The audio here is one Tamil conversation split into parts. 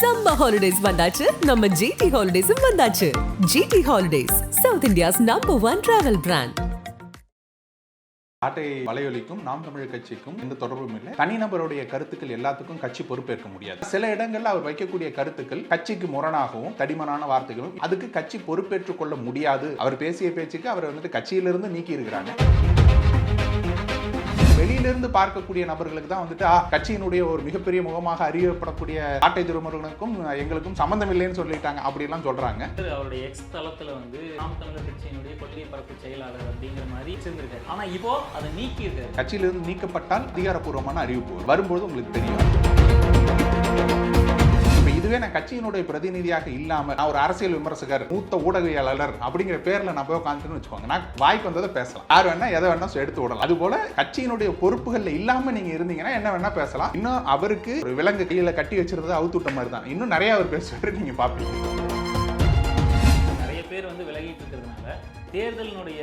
Summer holidays வந்தாச்சு, நம்ம GT Holidays வந்தாச்சு. GT Holidays, South India's #1 travel brand. சாட்டை வலையொலிக்கும் நாம் தமிழர் கட்சிக்கும் எந்த தொடர்பும் இல்லை. தனிநபருடைய கருத்துக்கள் எல்லாத்துக்கும் கட்சி பொறுப்பேற்க முடியாது. சில இடங்கள்ல அவர் வைக்கக்கூடிய கருத்துக்கள் கட்சிக்கு முரணாகவும் தடிமனான வார்த்தைகளும், அதுக்கு கட்சி பொறுப்பேற்றுக் கொள்ள முடியாது. அவர் பேசிய பேச்சுக்கு அவர் கட்சியிலிருந்து நீக்கி இருக்கிறாங்க. வெளியிலிருந்து பார்க்கக்கூடிய நபர்களுக்கு தான் கட்சியினுடைய ஒரு மிகப்பெரிய முகமாக அறியப்படக்கூடிய சாட்டை துரைமுருகனுக்கும் எங்களுக்கும் சம்பந்தம் இல்லைன்னு சொல்லிட்டாங்க, அப்படிலாம் சொல்றாங்க. அவருடைய எக்ஸ் தளத்துல நாம் தமிழர் கட்சியினுடைய கொள்கை பரப்பு செயலாளர் அப்படிங்கிற மாதிரி இருந்திருக்காரு. ஆனா இப்போ அதை நீக்கி இருக்காரு. கட்சியிலிருந்து நீக்கப்பட்டால் அதிகாரப்பூர்வமான அறிவிப்பு வரும்போது உங்களுக்கு தெரியும். இதுவே நான் கட்சியினுடைய பிரதிநிதியாக இல்லாம நான் ஒரு அரசியல் விமர்சகர், மூத்த ஊடகவியலாளர் அப்படிங்கிற பேர்ல நான் போய் உட்காந்துன்னு வச்சுக்கோங்க, நான் வாய்க்கு வந்ததை பேசலாம், யார் வேணா எதை வேணா எடுத்து விடலாம். அது போல கட்சியினுடைய பொறுப்புகள்ல இல்லாம நீங்க இருந்தீங்கன்னா என்ன வேணா பேசலாம். இன்னும் அவருக்கு ஒரு விலங்கு கையில கட்டி வச்சிருந்தது அவுத்துட்ட மாதிரி தான். இன்னும் நிறைய அவர் பேசுவாரு, நீங்க பாப்பீங்க. நிறைய பேர் விலகிட்டு இருக்கிறதுனால தேர்தலினுடைய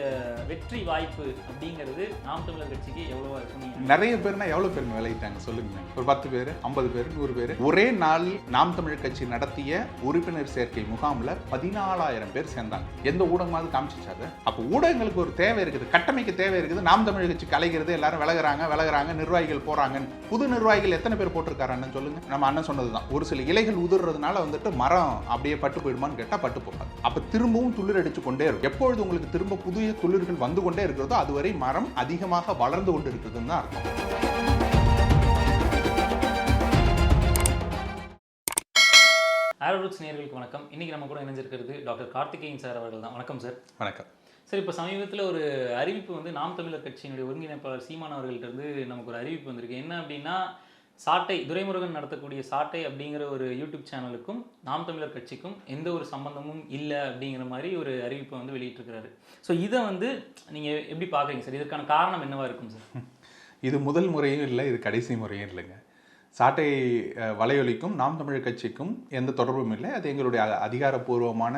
வெற்றி வாய்ப்பு அப்படிங்கிறது நாம் தமிழர் கட்சிக்கு எவ்வளவா இருக்கும்? நிறைய பேர்னா எவ்வளவு பேர் விலகிட்டாங்க சொல்லுங்க. ஒரு 10 பேர், 50 பேர், 100 பேர். ஒரே நாள் நாம் தமிழர் கட்சி நடத்திய உறுப்பினர் சேர்க்கை முகாம்ல 14,000 பேர் சேர்ந்தாங்க. எந்த ஊடகமாவது காமிச்சிச்சாது? அப்ப ஊடகங்களுக்கு ஒரு தேவை இருக்குது, கட்டமைக்க தேவை இருக்குது. நாம் தமிழர் கட்சி கலைகிறது, எல்லாரும் விலகுறாங்க, நிர்வாகிகள் போறாங்க. புது நிர்வாகிகள் எத்தனை பேர் போட்டிருக்காருன்னு சொல்லுங்க. நம்ம அண்ணன் சொன்னதுதான், ஒரு சில இலைகள் உதிர்றதுனால மரம் அப்படியே பட்டு போயிடுமான்னு கேட்டா பட்டு போகாது. அப்ப திரும்பவும் துளிர் அடிச்சு கொண்டே இருக்கும். எப்பொழுது உங்களுக்கு திரும்ப புதிய துளிர்கள் வந்து கொண்டே இருக்கிறதோ அதுவரை மரம் அதிகமாக வளர்ந்து கொண்டு இருக்குதுன்னு தான் அர்த்தம். ஆரோரூட்ஸ் நேயர்களுக்கு வணக்கம். இன்னைக்கு நம்ம கூட இணைஞ்சிருக்கிறது டாக்டர் கார்த்திகேயன் சார் அவர்கள் தான். வணக்கம் சார். வணக்கம் சார். இப்போ சமீபத்தில் ஒரு அறிவிப்பு நாம் தமிழர் கட்சியினுடைய ஒருங்கிணைப்பாளர் சீமான் அவர்கள்ட்ட இருந்து நமக்கு ஒரு அறிவிப்பு வந்திருக்கு. என்ன அப்படின்னா, சாட்டை துரைமுருகன் நடத்தக்கூடிய சாட்டை அப்படிங்கிற ஒரு யூடியூப் சேனலுக்கும் நாம் தமிழர் கட்சிக்கும் எந்த ஒரு சம்பந்தமும் இல்லை அப்படிங்கிற மாதிரி ஒரு அறிவிப்பை வெளியிட்டிருக்கிறாரு. ஸோ இதை நீங்கள் எப்படி பார்க்குறீங்க சார்? இதற்கான காரணம் என்னவா இருக்கும் சார்? இது முதல் முறையும் இல்லை, இது கடைசி முறையும் இல்லைங்க. சாட்டை வலையொலிக்கும் நாம் தமிழர் கட்சிக்கும் எந்த தொடர்பும் இல்லை. அது எங்களுடைய அதிகாரப்பூர்வமான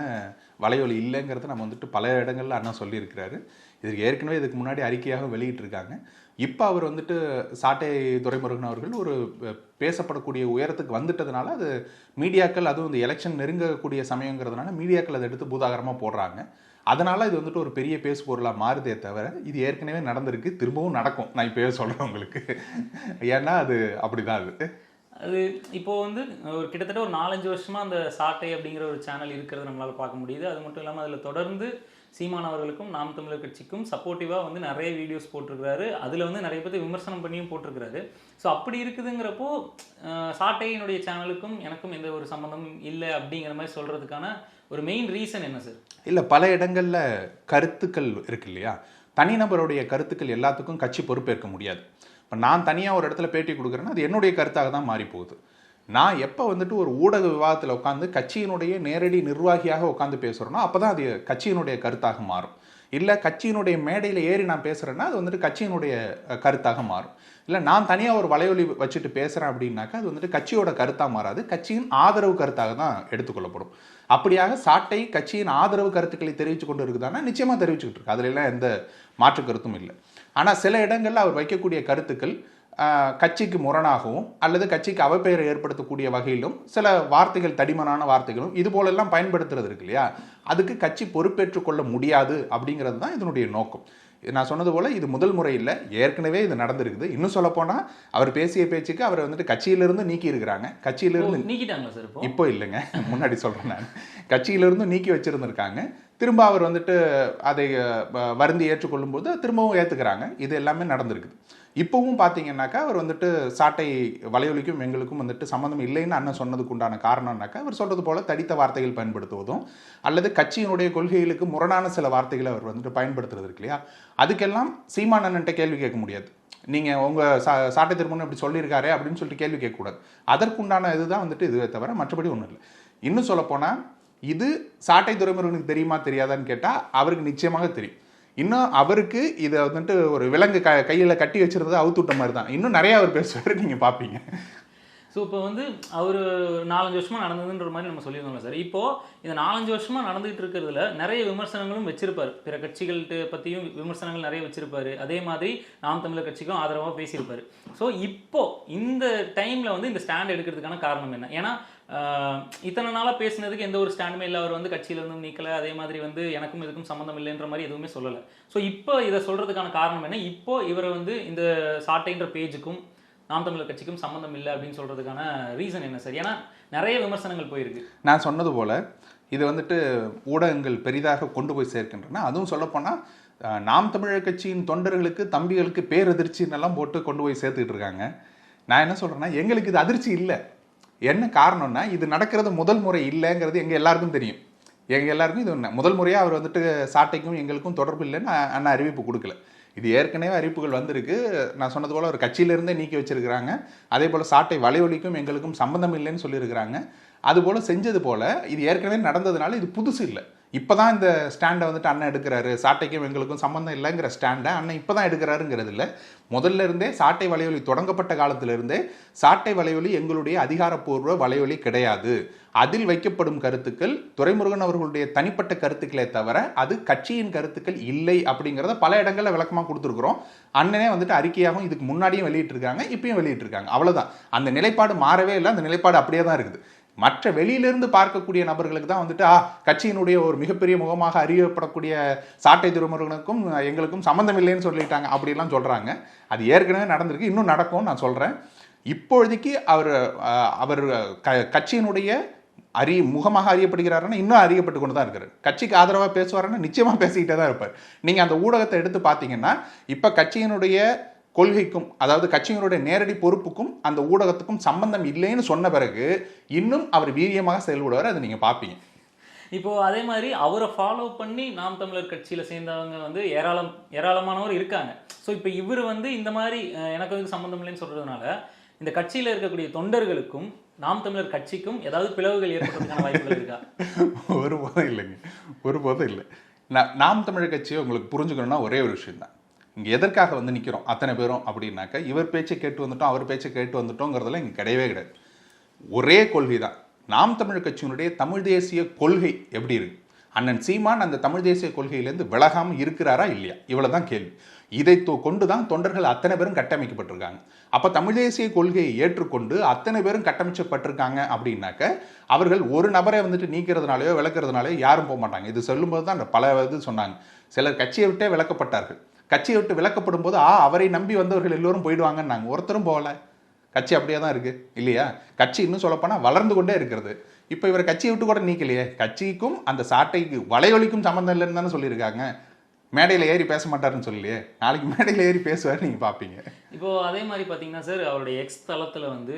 வலையொலி இல்லைங்கிறத நம்ம பல இடங்கள்ல அண்ணா சொல்லியிருக்கிறாரு. இதுக்கு முன்னாடி அறிக்கையாக வெளியிட்டிருக்காங்க. இப்போ அவர் சாட்டை துரைமுருகன் அவர்கள் ஒரு பேசப்படக்கூடிய உயரத்துக்கு வந்துட்டதுனால அது மீடியாக்கள், அதுவும் இந்த எலெக்ஷன் நெருங்கக்கூடிய சமயங்கிறதுனால மீடியாக்கள் அதை எடுத்து பூதாகரமாக போடுறாங்க. அதனால இது ஒரு பெரிய பேசு பொருளாக மாறுதே தவிர இது ஏற்கனவே நடந்திருக்கு, திரும்பவும் நடக்கும். நான் இப்போவே சொல்கிறேன் உங்களுக்கு, ஏன்னா அது அப்படிதான். அது இப்போ ஒரு கிட்டத்தட்ட ஒரு 4-5 வருஷமா அந்த சாட்டை அப்படிங்கிற ஒரு சேனல் இருக்கிறது நம்மளால பார்க்க முடியுது. அது மட்டும் இல்லாமல் அதில் தொடர்ந்து சீமான் அவர்களுக்கும் நாம் தமிழர் கட்சிக்கும் சப்போர்ட்டிவாக நிறைய வீடியோஸ் போட்டிருக்கிறாரு. அதில் நிறைய பேர் விமர்சனம் பண்ணியும் போட்டிருக்கிறாரு. ஸோ அப்படி இருக்குதுங்கிறப்போ சாட்டையினுடைய சேனலுக்கும் எனக்கும் எந்த ஒரு சம்மந்தமும் இல்லை அப்படிங்கிற மாதிரி சொல்கிறதுக்கான ஒரு மெயின் ரீசன் என்ன சார்? இல்லை, பல இடங்களில் கருத்துக்கள் இருக்கு இல்லையா? தனிநபருடைய கருத்துக்கள் எல்லாத்துக்கும் கட்சி பொறுப்பேற்க முடியாது. இப்போ நான் தனியாக ஒரு இடத்துல பேட்டி கொடுக்குறேன்னா அது என்னுடைய கருத்தாக தான் மாறி போகுது. நான் எப்போ ஒரு ஊடக விவாதத்தில் உட்காந்து கட்சியினுடைய நேரடி நிர்வாகியாக உட்காந்து பேசுகிறேனோ அப்போ தான் அது கட்சியினுடைய கருத்தாக மாறும். இல்லை கட்சியினுடைய மேடையில் ஏறி நான் பேசுகிறேன்னா அது கட்சியினுடைய கருத்தாக மாறும். இல்லை நான் தனியாக ஒரு வலையொலி வச்சுட்டு பேசுகிறேன் அப்படின்னாக்கா அது கட்சியோட கருத்தாக மாறாது, கட்சியின் ஆதரவு கருத்தாக தான் எடுத்துக்கொள்ளப்படும். அப்படியாக சாட்டை கட்சியின் ஆதரவு கருத்துக்களை தெரிவித்து கொண்டு இருக்குதானா? நிச்சயமாக தெரிவிச்சுக்கிட்டு இருக்கு, அதுல எல்லாம் எந்த மாற்று கருத்தும் இல்லை. ஆனால் சில இடங்களில் அவர் வைக்கக்கூடிய கருத்துக்கள் கட்சிக்கு முரணாகவும் அல்லது கட்சிக்கு அவப்பெயரை ஏற்படுத்தக்கூடிய வகையிலும் சில வார்த்தைகள், தடிமனான வார்த்தைகளும் இது போலெல்லாம் பயன்படுத்துறது இருக்கு இல்லையா? அதுக்கு கட்சி பொறுப்பேற்றுக் கொள்ள முடியாது அப்படிங்கிறது தான் இதனுடைய நோக்கம். நான் சொன்னது போல இது முதல் முறை இல்லை, ஏற்கனவே இது நடந்திருக்குது. இன்னும் சொல்ல போனா அவர் பேசிய பேச்சுக்கு அவர் கட்சியிலிருந்து நீக்கி இருக்கிறாங்க. கட்சியிலிருந்து நீக்கிட்டாங்க சார்? இப்போ இல்லைங்க, முன்னாடி சொல்றேன் நான். கட்சியிலிருந்து நீக்கி வச்சிருந்திருக்காங்க. திரும்ப அவர் அதை வருந்தி ஏற்றுக்கொள்ளும் போது திரும்பவும் ஏற்றுக்கிறாங்க. இது எல்லாமே நடந்திருக்குது. இப்போவும் பார்த்தீங்கன்னாக்கா அவர் சாட்டை வலையொலிக்கும் எங்களுக்கும் சம்மந்தம் இல்லைன்னு அண்ணன் சொன்னதுக்கு உண்டான காரணம்னாக்கா அவர் சொல்றது போல தடித்த வார்த்தைகள் பயன்படுத்துவதும் அல்லது கட்சியினுடைய கொள்கைகளுக்கு முரணான சில வார்த்தைகளை அவர் பயன்படுத்துறது இருக்கு இல்லையா? அதுக்கெல்லாம் சீமான் அண்ணன்ட்ட கேள்வி கேட்க முடியாது. நீங்கள் உங்கள் சாட்டை திருமணம் இப்படி சொல்லியிருக்காரு அப்படின்னு சொல்லிட்டு கேள்வி கேட்கக்கூடாது. அதற்குண்டான இதுதான் இதுவே தவிர மற்றபடி ஒன்றும் இல்லை. இன்னும் சொல்லப்போனால் இது சாட்டை துரைமுருகனுக்கு தெரியுமா தெரியாதான்னு கேட்டால் அவருக்கு நிச்சயமாக தெரியும். இன்னும் அவருக்கு இதை ஒரு விலங்கு கையில் கட்டி வச்சிருந்தது அவுத்துட்ட மாதிரி தான். இன்னும் நிறைய அவர் பேசுவார், நீங்கள் பார்ப்பீங்க. ஸோ இப்போ அவர் 4-5 வருஷமாக நடந்ததுன்ற மாதிரி நம்ம சொல்லியிருந்தோம்ல சார். இப்போது இந்த 4-5 வருஷமாக நடந்துகிட்டு இருக்கிறதுல நிறைய விமர்சனங்களும் வச்சிருப்பார். பிற கட்சிகள்கிட்ட பற்றியும் விமர்சனங்கள் நிறைய வச்சிருப்பார். அதே மாதிரி நாம் தமிழர் கட்சிக்கும் ஆதரவாக பேசியிருப்பார். ஸோ இப்போது இந்த டைமில் இந்த ஸ்டாண்ட் எடுக்கிறதுக்கான காரணம் என்ன? ஏன்னா இத்தனை நாளாக பேசினதுக்கு எந்த ஒரு ஸ்டாண்டுமே இல்லை, அவர் வந்து கட்சியிலேருந்து நீக்கலை, அதே மாதிரி வந்து எனக்கும் இதுக்கும் சம்மந்தம் இல்லைன்ற மாதிரி எதுவுமே சொல்லலை. ஸோ இப்போ இதை சொல்கிறதுக்கான காரணம் என்ன? இப்போ இவரை வந்து இந்த சாட்டைன்ற பேஜுக்கும் நாம் தமிழர் கட்சிக்கும் சம்மந்தம் இல்லை அப்படின்னு சொல்கிறதுக்கான ரீசன் என்ன சார்? ஏன்னா நிறைய விமர்சனங்கள் போயிருக்கு. நான் சொன்னது போல் இது வந்துட்டு ஊடகங்கள் பெரிதாக கொண்டு போய் சேர்க்கின்றன. அதுவும் சொல்லப்போனால் நாம் தமிழர் கட்சியின் தொண்டர்களுக்கு தம்பிகளுக்கு பேரதிர்ச்சின்னெல்லாம் போட்டு கொண்டு போய் சேர்த்துக்கிட்டு இருக்காங்க. நான் என்ன சொல்கிறேன்னா, எங்களுக்கு இது அதிர்ச்சி இல்லை. என்ன காரணம்னா, இது நடக்கிறது முதல் முறை இல்லைங்கிறது எங்கள் எல்லாருக்கும் தெரியும். எங்கள் எல்லாருக்கும் இது முதல் முறையாக அவர் வந்துட்டு சாட்டைக்கும் எங்களுக்கும் தொடர்பு இல்லைன்னு அண்ணா அறிவிப்பு கொடுக்கல. இது ஏற்கனவே அறிவிப்புகள் வந்திருக்கு. நான் சொன்னது போல் ஒரு கட்சியிலிருந்தே நீக்கி வச்சிருக்கிறாங்க. அதே போல் சாட்டை வலையொலிக்கும் எங்களுக்கும் சம்மந்தம் இல்லைன்னு சொல்லியிருக்கிறாங்க. அதுபோல் செஞ்சது போல் இது ஏற்கனவே நடந்ததுனால இது புதுசு இல்லை. இப்போ தான் இந்த ஸ்டாண்டை வந்துட்டு அண்ணன் எடுக்கிறாரு, சாட்டைக்கும் எங்களுக்கும் சம்மந்தம் இல்லைங்கிற ஸ்டாண்டை அண்ணன் இப்போ தான் எடுக்கிறாருங்கிறது இல்லை. முதல்ல இருந்தே சாட்டை வலையொலி தொடங்கப்பட்ட காலத்திலிருந்தே சாட்டை வலையொலி எங்களுடைய அதிகாரப்பூர்வ வலையொலி கிடையாது. அதில் வைக்கப்படும் கருத்துக்கள் துரைமுருகன் அவர்களுடைய தனிப்பட்ட கருத்துக்களே தவிர அது கட்சியின் கருத்துக்கள் இல்லை அப்படிங்கிறத பல இடங்களில் விளக்கமாக கொடுத்துருக்குறோம். அண்ணனே வந்துட்டு அறிக்கையாகவும் இதுக்கு முன்னாடியும் வெளியிட்டிருக்காங்க, இப்பயும் வெளியிட்டிருக்காங்க. அவ்வளோதான். அந்த நிலைப்பாடு மாறவே இல்லை. அந்த நிலைப்பாடு அப்படியே தான் இருக்குது. மற்ற வெளியிலிருந்து பார்க்கக்கூடிய நபர்களுக்கு தான் வந்துட்டு கட்சியினுடைய ஒரு மிகப்பெரிய முகமாக அறியப்படக்கூடிய சாட்டை துரைமுருகனுக்கும் எங்களுக்கும் சம்மந்தம் இல்லைன்னு சொல்லிட்டாங்க அப்படிலாம் சொல்கிறாங்க. அது ஏற்கனவே நடந்திருக்கு, இன்னும் நடக்கும்னு நான் சொல்கிறேன். இப்பொழுதைக்கு அவர் கட்சியினுடைய முகமாக அறியப்படுகிறாருன்னா இன்னும் அறியப்பட்டு கொண்டு தான் இருக்கிறார். கட்சிக்கு ஆதரவாக பேசுவாருன்னா நிச்சயமாக பேசிக்கிட்டே தான் இருப்பார். நீங்கள் அந்த ஊடகத்தை எடுத்து பார்த்தீங்கன்னா இப்போ கட்சியினுடைய கொள்கைக்கும், அதாவது கட்சியினுடைய நேரடி பொறுப்புக்கும் அந்த ஊடகத்துக்கும் சம்பந்தம் இல்லைன்னு சொன்ன பிறகு இன்னும் அவர் வீரியமாக செயல்படுவார். அதை நீங்கள் பார்ப்பீங்க. இப்போ அதே மாதிரி அவரை ஃபாலோ பண்ணி நாம் தமிழர் கட்சியில் சேர்ந்தவங்க வந்து ஏராளமானவர் இருக்காங்க. ஸோ இப்போ இவர் வந்து இந்த மாதிரி எனக்கு வந்து சம்மந்தம் இல்லைன்னு சொல்றதுனால இந்த கட்சியில் இருக்கக்கூடிய தொண்டர்களுக்கும் நாம் தமிழர் கட்சிக்கும் ஏதாவது பிளவுகள் ஏற்படுறதுக்கான வாய்ப்புகள் இருக்கா? ஒருபோதும் இல்லைங்க, ஒருபோதும் இல்லை. நாம் தமிழர் கட்சியை உங்களுக்கு புரிஞ்சுக்கணும்னா ஒரே ஒரு விஷயம் தான். இங்கே எதற்காக வந்து நிற்கிறோம் அத்தனை பேரும் அப்படின்னாக்கா, இவர் பேச்சை கேட்டு வந்துட்டோம் அவர் பேச்சை கேட்டு வந்துட்டோங்கிறதெல்லாம் இங்கே கிடையவே கிடையாது. ஒரே கொள்கை தான். நாம் தமிழர் கட்சியினுடைய தமிழ் தேசிய கொள்கை எப்படி இருக்கு? அண்ணன் சீமான் அந்த தமிழ் தேசிய கொள்கையிலேருந்து விலகாமல் இருக்கிறாரா இல்லையா? இவ்வளவுதான் கேள்வி. இதை கொண்டு தான் தொண்டர்கள் அத்தனை பேரும் கட்டமைக்கப்பட்டிருக்காங்க. அப்போ தமிழ் தேசிய கொள்கையை ஏற்றுக்கொண்டு அத்தனை பேரும் கட்டமைக்கப்பட்டிருக்காங்க அப்படின்னாக்க அவர்கள் ஒரு நபரை வந்துட்டு நீக்கிறதுனாலையோ விளக்குறதுனாலையோ யாரும் போக மாட்டாங்க. இது சொல்லும்போது தான் பல இது சொன்னாங்க. சிலர் கட்சியை விட்டே விளக்கப்பட்டார்கள். கட்சியை விட்டு விளக்கப்படும் போது அவரை நம்பி வந்தவர்கள் எல்லோரும் போயிடுவாங்கன்னாங்க. ஒருத்தரும் போகல. கட்சி அப்படியே தான் இருக்கு இல்லையா? கட்சி இன்னும் சொல்லப்போனால் வளர்ந்து கொண்டே இருக்கிறது. இப்போ இவர் கட்சியை விட்டு கூட நீக்கலையே. கட்சிக்கும் அந்த சாட்டைக்கு வலையொலிக்கும் சம்மந்தம் இல்லைன்னு தானே சொல்லியிருக்காங்க. மேடையில் ஏறி பேச மாட்டாருன்னு சொல்லியே, நாளைக்கு மேடையில் ஏறி பேசுவார், நீங்கள் பார்ப்பீங்க. இப்போது அதே மாதிரி பார்த்தீங்கன்னா சார், அவருடைய எக்ஸ் தளத்தில் வந்து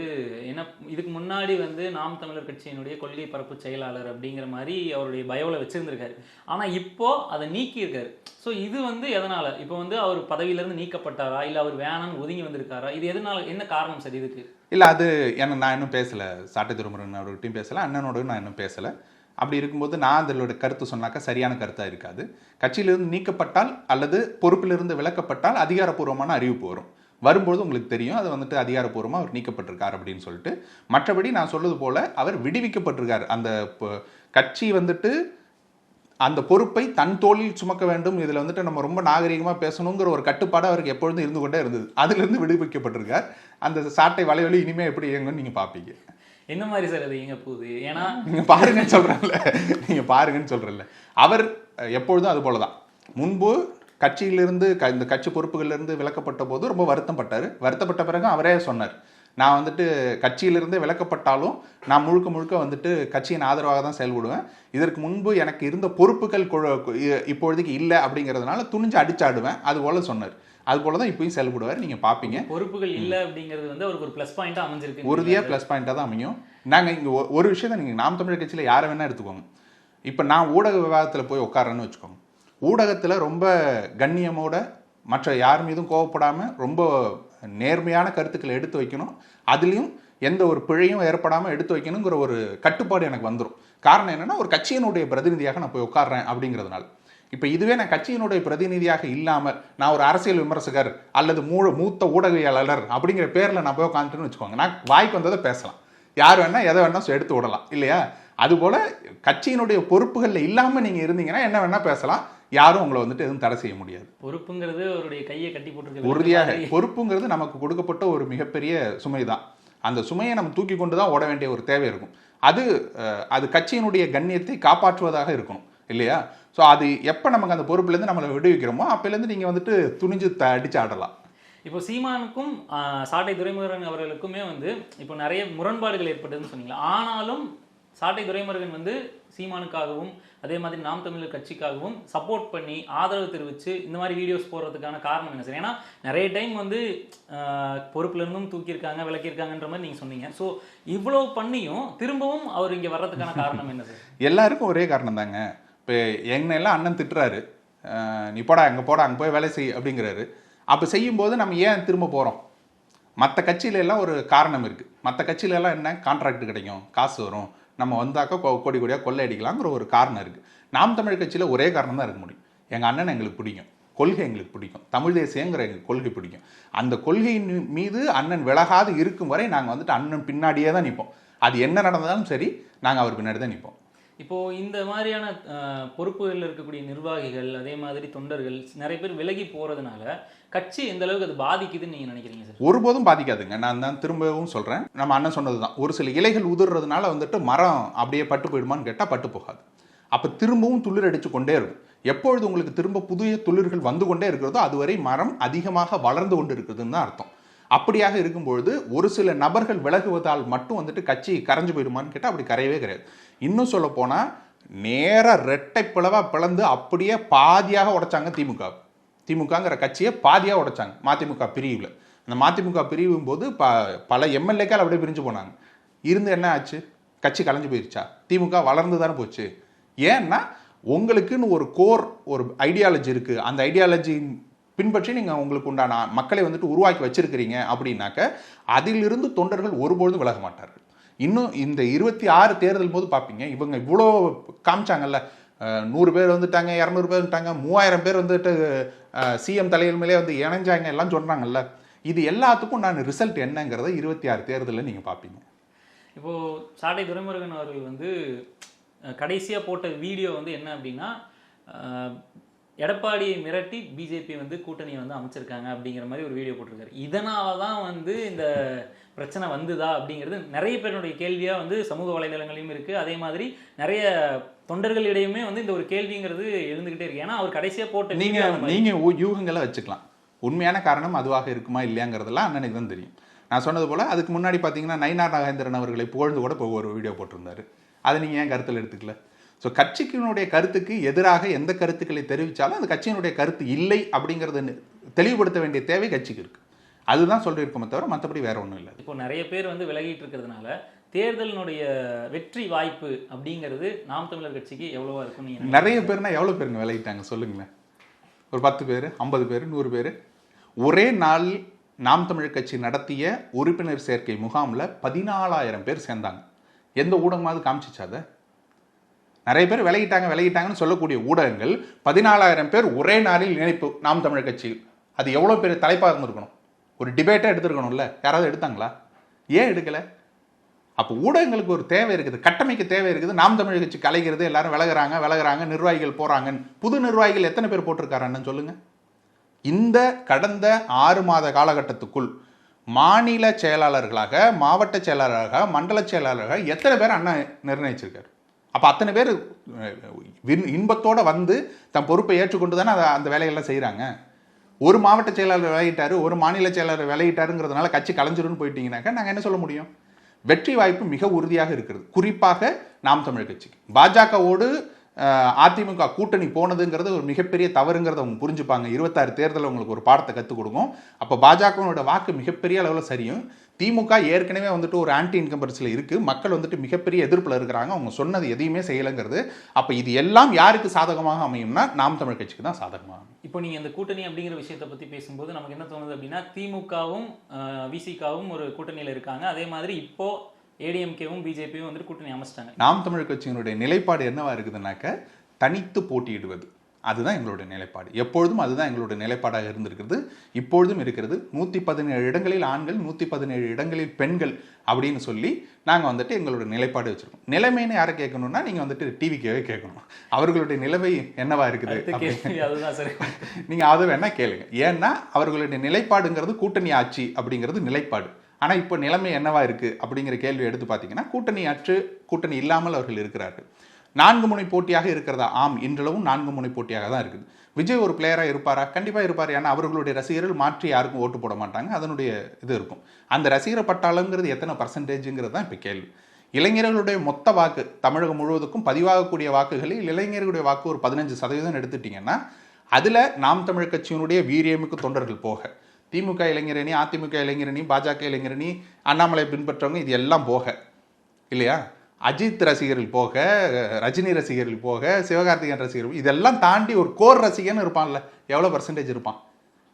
என்ன இதுக்கு முன்னாடி வந்து நாம் தமிழர் கட்சியினுடைய கொள்கை பரப்பு செயலாளர் அப்படிங்கிற மாதிரி அவருடைய பயோவில் வச்சுருந்துருக்காரு. ஆனால் இப்போது அதை நீக்கியிருக்காரு. ஸோ இது வந்து எதனால்? இப்போ வந்து அவர் பதவியிலேருந்து நீக்கப்பட்டாரா, இல்லை அவர் வேணான்னு ஒதுங்கி வந்திருக்காரா? இது எதனால், என்ன காரணம் சார் இதுக்கு? இல்லை, அது நான் இன்னும் பேசலை. சாட்டை துரைமுருகன் அவர்கிட்டையும் பேசலை, அண்ணனோடையும் நான் இன்னும் பேசலை. அப்படி இருக்கும்போது நான் அதோட கருத்து சொன்னாக்கா சரியான கருத்தாக இருக்காது. கட்சியிலிருந்து நீக்கப்பட்டால் அல்லது பொறுப்பிலிருந்து விலக்கப்பட்டால் அதிகாரப்பூர்வமான அறிவிப்பு வரும்போது உங்களுக்கு தெரியும் அது வந்துட்டு அதிகாரப்பூர்வமாக அவர் நீக்கப்பட்டிருக்கார் அப்படின்னு சொல்லிட்டு. மற்றபடி நான் சொல்வது போல் அவர் விடுவிக்கப்பட்டிருக்கார். அந்த கட்சி வந்துட்டு அந்த பொறுப்பை தன் தோளில் சுமக்க வேண்டும், இதில் வந்துட்டு நம்ம ரொம்ப நாகரிகமாக பேசணுங்கிற ஒரு கட்டுப்பாடு அவருக்கு எப்பொழுதும் இருந்து கொண்டே இருந்தது. அதிலிருந்து விடுவிக்கப்பட்டிருக்கார். அந்த சாட்டை வலைவலி இனிமேல் எப்படி இயங்குன்னு நீங்கள் பார்ப்பீங்க. என்ன மாதிரி சார் அது எங்க போகுது? ஏன்னா நீங்கள் பாருங்கன்னு சொல்கிறேன்ல, அவர் எப்பொழுதும் அது போல தான். முன்பு கட்சியிலிருந்து இந்த கட்சி பொறுப்புகளிலிருந்து விலக்கப்பட்ட போது ரொம்ப வருத்தப்பட்ட பிறகு அவரே சொன்னார், நான் வந்துட்டு கட்சியிலிருந்தே விலக்கப்பட்டாலும் நான் முழுக்க வந்துட்டு கட்சியின் ஆதரவாக தான் செயல்படுவேன். இதற்கு முன்பு எனக்கு இருந்த பொறுப்புகள் இப்பொழுதுக்கு இல்லை அப்படிங்கிறதுனால துணிஞ்சு அடிச்சாடுவேன், அது போல சொன்னார். அது போல தான் இப்பயும் செயல்படுவார். நீங்கள் பார்ப்பீங்க. பொறுப்புகள் இல்லை அப்படிங்கிறது வந்து அவருக்கு ஒரு ப்ளஸ் பாயிண்டாக அமைஞ்சிருக்கு. உறுதியாக ப்ளஸ் பாயிண்டாக தான் அமையும். நாங்கள் இங்கே ஒரு விஷயத்தை நீங்கள் நாம் தமிழர் கட்சியில் யாரை வேணால் எடுத்துக்கோங்க. இப்போ நான் ஊடக விவாதத்தில் போய் உட்காரன்னு வச்சுக்கோங்க. ஊடகத்தில் ரொம்ப கண்ணியமோட மற்ற யார் மீதும் கோவப்படாமல் ரொம்ப நேர்மையான கருத்துக்களை எடுத்து வைக்கணும். அதுலேயும் எந்த ஒரு பிழையும் ஏற்படாமல் எடுத்து வைக்கணுங்கிற ஒரு கட்டுப்பாடு எனக்கு வந்துடும். காரணம் என்னென்னா, ஒரு கட்சியினுடைய பிரதிநிதியாக நான் போய் உட்கார்றேன் அப்படிங்கிறதுனால. இப்போ இதுவே நான் கட்சியினுடைய பிரதிநிதியாக இல்லாமல் நான் ஒரு அரசியல் விமர்சகர் அல்லது மூத்த ஊடகவியலாளர் அப்படிங்கிற பேரில் நான் போய் உட்காந்துட்டுன்னு வச்சுக்கோங்க, நான் வாய்க்கு வந்ததை பேசலாம், யார் வேணால் எதை வேணால் எடுத்து விடலாம் இல்லையா? அதுபோல் கட்சியினுடைய பொறுப்புகளில் இல்லாமல் நீங்கள் இருந்தீங்கன்னா என்ன வேணால் பேசலாம், யாரும் உங்களை வந்துட்டு எதுவும் தடை செய்ய முடியாது. பொறுப்புங்கிறது அவருடைய கையை கட்டி போட்டு உறுதியாக பொறுப்புங்கிறது நமக்கு கொடுக்கப்பட்ட ஒரு மிகப்பெரிய சுமை தான். அந்த சுமையை நம்ம தூக்கி கொண்டு தான் ஓட வேண்டிய ஒரு தேவை இருக்கும். அது கட்சியினுடைய கண்ணியத்தை காப்பாற்றுவதாக இருக்கணும் இல்லையா? ஸோ அது எப்போ நமக்கு அந்த பொறுப்புலேருந்து நம்மளை விடுவிக்கிறோமோ அப்போலேருந்து நீங்கள் வந்துட்டு துணிஞ்சு அடிச்சு ஆடலாம். இப்போ சீமானுக்கும் சாட்டை துரைமுருகன் அவர்களுக்குமே வந்து இப்போ நிறைய முரண்பாடுகள் ஏற்பட்டதுன்னு சொன்னீங்களா? ஆனாலும் சாட்டை துரைமுருகன் வந்து சீமானுக்காகவும் அதே மாதிரி நாம் தமிழர் கட்சிக்காகவும் சப்போர்ட் பண்ணி ஆதரவு தெரிவித்து இந்த மாதிரி வீடியோஸ் போடுறதுக்கான காரணம் என்ன சார்? ஏன்னா நிறைய டைம் வந்து பொறுப்புலேருந்தும் தூக்கியிருக்காங்க, விளக்கியிருக்காங்கன்ற மாதிரி நீங்கள் சொன்னீங்க. ஸோ இவ்வளோ பண்ணியும் திரும்பவும் அவர் இங்கே வர்றதுக்கான காரணம் என்ன சார்? எல்லாருக்கும் ஒரே காரணம் தாங்க. இப்போ என்னெல்லாம் அண்ணன் திட்டுறாரு, நீ போடா அங்கே போய் வேலை செய் அப்படிங்கிறாரு. அப்போ செய்யும்போது நம்ம ஏன் திரும்ப போகிறோம்? மற்ற கட்சியிலெல்லாம் ஒரு காரணம் இருக்குது. மற்ற கட்சியிலெல்லாம் என்ன, கான்ட்ராக்ட் கிடைக்கும், காசு வரும், நம்ம வந்தாக்கா கோடி கோடியாக கொள்ளை அடிக்கலாங்கிற ஒரு காரணம் இருக்குது. நாம் தமிழ் கட்சியில் ஒரே காரணம் தான் இருக்க முடியும். எங்கள் அண்ணன் எங்களுக்கு பிடிக்கும், கொள்கை எங்களுக்கு பிடிக்கும், தமிழ் தேசியங்கிற எங்களுக்கு கொள்கை பிடிக்கும். அந்த கொள்கையின் மீது அண்ணன் விலகாது இருக்கும் வரை நாங்கள் வந்துட்டு அண்ணன் பின்னாடியே தான் நிற்போம். அது என்ன நடந்தாலும் சரி, நாங்கள் அவர் பின்னாடி தான் நிற்போம். இப்போது இந்த மாதிரியான பொறுப்புகளில் இருக்கக்கூடிய நிர்வாகிகள் அதே மாதிரி தொண்டர்கள் நிறைய பேர் விலகி போகிறதுனால கட்சி எந்த அளவுக்கு அது பாதிக்குதுன்னு நீங்கள் நினைக்கிறீங்க சார்? ஒருபோதும் பாதிக்காதுங்க. நான் தான் திரும்பவும் சொல்கிறேன், நம்ம அண்ணன் சொன்னது தான். ஒரு சில இலைகள் உதிர்றதுனால வந்துட்டு மரம் அப்படியே பட்டு போயிடுமான்னு கேட்டால் பட்டு போகாது. அப்போ திரும்பவும் துளிர் அடித்து கொண்டே இருக்கும். எப்பொழுது உங்களுக்கு திரும்ப புதிய துளிர்கள் வந்து கொண்டே இருக்கிறதோ அதுவரை மரம் அதிகமாக வளர்ந்து கொண்டு இருக்குதுன்னு தான் அர்த்தம். அப்படியாக இருக்கும்பொழுது ஒரு சில நபர்கள் விலகுவதால் மட்டும் வந்துட்டு கட்சி கரைஞ்சு போயிடுமான்னு கேட்டால் அப்படி கரையவே கிடையாது. இன்னும் சொல்ல போனால் நேராக ரெட்டை பிளவாக பிளந்து அப்படியே பாதியாக உடைச்சாங்க திமுகங்கிற கட்சியை பாதியாக உடைச்சாங்க மதிமுக பிரிவில். அந்த மதிமுக பிரிவும் போது பல எம்எல்ஏக்கள் அப்படியே பிரிஞ்சு போனாங்க. இருந்து என்ன ஆச்சு? கட்சி கலைஞ்சு போயிருச்சா? திமுக வளர்ந்து தானே போச்சு. ஏன்னா உங்களுக்குன்னு ஒரு கோர் ஒரு ஐடியாலஜி இருக்குது. அந்த ஐடியாலஜி பின்பற்றி நீங்கள் உங்களுக்கு உண்டான மக்களை வந்துட்டு உருவாக்கி வச்சிருக்கிறீங்க அப்படின்னாக்க அதிலிருந்து தொண்டர்கள் ஒருபொழுதும் விலக மாட்டார்கள். இன்னும் இந்த 26 தேர்தல் போது பார்ப்பீங்க, இவங்க இவ்வளோ காமிச்சாங்கல்ல, 100 பேர் வந்துட்டாங்க, 200 பேர் வந்துட்டாங்க, 3000 பேர் வந்துட்டு சிஎம் தலையில் மேலே வந்து இணைஞ்சாங்க எல்லாம் சொல்கிறாங்கல்ல. இது எல்லாத்துக்கும் நான் ரிசல்ட் என்னங்கிறத 26 தேர்தலில் நீங்கள் பார்ப்பீங்க. இப்போது சாட்டை துரைமுருகன் அவர்கள் வந்து கடைசியாக போட்ட வீடியோ வந்து என்ன அப்படின்னா, எடப்பாடியை மிரட்டி பிஜேபி வந்து கூட்டணியை வந்து அமைச்சிருக்காங்க அப்படிங்கிற மாதிரி ஒரு வீடியோ போட்டிருக்காரு. இதனால தான் வந்து இந்த பிரச்சனை வந்துதா அப்படிங்கிறது நிறைய பேருடைய கேள்வியாக வந்து சமூக வலைதளங்களையும் இருக்குது. அதே மாதிரி நிறைய தொண்டர்களிடையுமே வந்து இந்த ஒரு கேள்விங்கிறது எழுந்துக்கிட்டே இருக்கு. ஏன்னா அவர் கடைசியாக போட்ட நீங்கள் யூகங்களை வச்சுக்கலாம். உண்மையான காரணம் அதுவாக இருக்குமா இல்லையாங்கிறதெல்லாம் அண்ணனுக்கு தான் தெரியும். நான் சொன்னது போல் அதுக்கு முன்னாடி பார்த்தீங்கன்னா நயினார் நாகேந்திரன் அவர்களை புகழ்ந்து கூட ஒரு வீடியோ போட்டிருந்தாரு. அதை நீங்கள் ஏன் கருத்தில் எடுத்துக்கல? ஸோ கட்சிக்கினுடைய கருத்துக்கு எதிராக எந்த கருத்துக்களை தெரிவித்தாலும் அந்த கட்சியினுடைய கருத்து இல்லை அப்படிங்கிறத தெளிவுபடுத்த வேண்டிய தேவை கட்சிக்கு இருக்குது. அதுதான் சொல்லியிருக்கோமே தவிர மற்றபடி வேற ஒன்றும் இல்லை. இப்போ நிறைய பேர் வந்து விலகிட்டு இருக்கிறதுனால தேர்தலினுடைய வெற்றி வாய்ப்பு அப்படிங்கிறது நாம் தமிழர் கட்சிக்கு எவ்வளவா இருக்கும்? நீங்கள் நிறைய பேர்னா எவ்வளோ பேருங்க விலகிட்டாங்க சொல்லுங்களேன்? ஒரு 10 பேர், 50 பேர், 100 பேர். ஒரே நாள் நாம் தமிழர் கட்சி நடத்திய உறுப்பினர் சேர்க்கை முகாமில் 14,000 பேர் சேர்ந்தாங்க. எந்த ஊடகமாவது காமிச்சிச்சாத? நிறைய பேர் விலகிட்டாங்கன்னு சொல்லக்கூடிய ஊடகங்கள் 14,000 பேர் ஒரே நாளில் இணைப்பு நாம் தமிழர் கட்சி. அது எவ்வளோ பெரிய தலைப்பாக இருந்திருக்கணும்? ஒரு டிபேட்டாக எடுத்துருக்கணும்ல? யாராவது எடுத்தாங்களா? ஏன் எடுக்கலை? அப்போ ஊடகங்களுக்கு ஒரு தேவை இருக்குது, கட்டமைக்க தேவை இருக்குது. நாம் தமிழர் கட்சி கலைகிறது, எல்லாரும் விலகுறாங்க, நிர்வாகிகள் போகிறாங்க. புது நிர்வாகிகள் எத்தனை பேர் போட்டிருக்காருன்னு சொல்லுங்கள். இந்த கடந்த 6 மாத காலகட்டத்துக்குள் மாநில செயலாளர்களாக, மாவட்ட செயலாளராக, மண்டல செயலாளராக எத்தனை பேர் அண்ணா நிர்ணயிச்சிருக்காரு? அப்போ அத்தனை பேர் இன்பத்தோடு வந்து தன் பொறுப்பை ஏற்றுக்கொண்டு தானே அந்த வேலைகள்லாம் செய்கிறாங்க. ஒரு மாவட்ட செயலாளர் விலகிட்டாரு, ஒரு மாநில செயலாளர் விலகிட்டாருங்கிறதுனால கட்சி கலைஞ்சிருன்னு போயிட்டீங்கன்னாக்கா நாங்கள் என்ன சொல்ல முடியும்? வெற்றி வாய்ப்பு மிக உறுதியாக இருக்கிறது. குறிப்பாக நாம் தமிழர் கட்சிக்கு. பாஜகவோடு அதிமுக கூட்டணி போனதுங்கிறது ஒரு மிகப்பெரிய தவறுங்கிறத அவங்க புரிஞ்சுப்பாங்க. 26 தேர்தலில் உங்களுக்கு ஒரு பாடத்தை கற்றுக் கொடுக்கும். அப்போ பாஜகவோட வாக்கு மிகப்பெரிய அளவில் சரியும். திமுக ஏற்கனவே வந்துட்டு ஒரு ஆன்டி இன்கம்பரன்ஸில் இருக்குது. மக்கள் வந்துட்டு மிகப்பெரிய எதிர்ப்பில் இருக்கிறாங்க. அவங்க சொன்னது எதையுமே செய்யலைங்கிறது. அப்போ இது எல்லாம் யாருக்கு சாதகமாக அமையும்னா நாம் தமிழ் கட்சிக்கு தான் சாதகமாக அமையும். இப்போ நீங்கள் இந்த கூட்டணி அப்படிங்கிற விஷயத்தை பற்றி பேசும்போது நமக்கு என்ன தோணுது அப்படின்னா, திமுகவும் விசிகாவும் ஒரு கூட்டணியில் இருக்காங்க. அதே மாதிரி இப்போது ஏடிஎம்கேவும் பிஜேபியும் வந்துட்டு கூட்டணி அமைச்சிட்டாங்க. நாம் தமிழ் கட்சியினுடைய நிலைப்பாடு என்னவா இருக்குதுன்னாக்க, தனித்து போட்டியிடுவது. அதுதான் எங்களுடைய நிலைப்பாடு. எப்பொழுதும் அதுதான் எங்களுடைய நிலைப்பாடாக இருந்திருக்கிறது, இப்பொழுதும் இருக்கிறது. 117 இடங்களில் ஆண்கள், 117 இடங்களில் பெண்கள் அப்படின்னு சொல்லி நாங்கள் வந்துட்டு எங்களுடைய நிலைப்பாடு வச்சுருக்கோம். நிலைமைன்னு யாரை கேட்கணும்னா நீங்கள் வந்துட்டு டிவிக்கவே கேட்கணும். அவர்களுடைய நிலைமை என்னவா இருக்குது அதுதான் சரி. நீங்கள் அதை வேணால் கேளுங்க. ஏன்னா அவர்களுடைய நிலைப்பாடுங்கிறது கூட்டணி ஆட்சி அப்படிங்கிறது நிலைப்பாடு. ஆனால் இப்போ நிலைமை என்னவா இருக்குது அப்படிங்கிற கேள்வி எடுத்து பார்த்தீங்கன்னா கூட்டணி அற்று கூட்டணி இல்லாமல் அவர்கள் இருக்கிறார்கள். 4 முனை போட்டியாக இருக்கிறதா? ஆம், இன்றளவும் 4 முனை போட்டியாக தான் இருக்குது. விஜய் ஒரு பிளேயராக இருப்பாரா? கண்டிப்பாக இருப்பார். ஏன்னா அவர்களுடைய ரசிகர்கள் மாற்றி யாருக்கும் ஓட்டு போட மாட்டாங்க, அதனுடைய இது இருக்கும். அந்த ரசிகர் பட்டாளங்கிறது எத்தனை பர்சன்டேஜுங்கிறது தான் இப்போ கேள்வி. இளைஞர்களுடைய மொத்த வாக்கு தமிழகம் முழுவதுக்கும் பதிவாகக்கூடிய வாக்குகளில் இளைஞர்களுடைய வாக்கு ஒரு 15% எடுத்துட்டிங்கன்னா அதில் நாம் தமிழ் கட்சியினுடைய வீரியமிக்கு தொண்டர்கள் போக திமுக இளைஞரணி, அதிமுக இளைஞரணி, பாஜக இளைஞரணி, அண்ணாமலை பின்பற்றவங்க இது எல்லாம் போக இல்லையா, அஜித் ரசிகர்கள் போக, ரஜினி ரசிகர்கள் போக, சிவகார்த்திகேயன் ரசிகர்கள் இதெல்லாம் தாண்டி ஒரு கோர் ரசிகன் இருப்பான்ல, எவ்வளோ பர்சன்டேஜ் இருப்பான்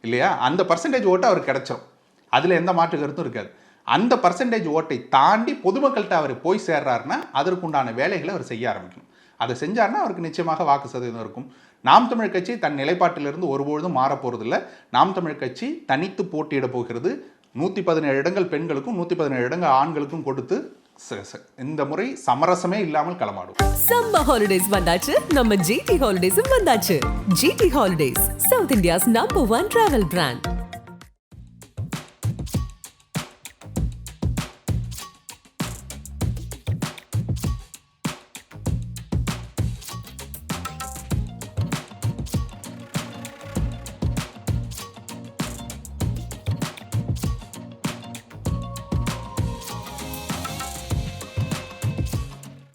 இல்லையா? அந்த பர்சன்டேஜ் ஓட்டு அவருக்கு கிடைச்சிடும், அதில் எந்த மாற்று கருத்தும் இருக்காது. அந்த பர்சன்டேஜ் ஓட்டை தாண்டி பொதுமக்கள்கிட்ட அவர் போய் சேர்றாருன்னா அதற்குண்டான வேலைகளை அவர் செய்ய ஆரம்பிக்கணும். அதை செஞ்சார்னா அவருக்கு நிச்சயமாக வாக்கு சதவீதம் இருக்கும். நாம் தமிழ் கட்சி தன் நிலைப்பாட்டிலிருந்து ஒருபொழுதும் மாறப்போறதில்லை. நாம் தமிழ் கட்சி தனித்து போட்டியிட போகிறது. 117 இடங்கள் பெண்களுக்கும் 117 இடங்கள் ஆண்களுக்கும் கொடுத்து இந்த முறை சமரசமே இல்லாமல் களமாடும். சம்மர் ஹாலிடேஸ் வந்தாச்சு, நம்ம ஜிடி ஹாலிடேஸும் வந்தாச்சு. GT holidays, South India's number 1 travel brand.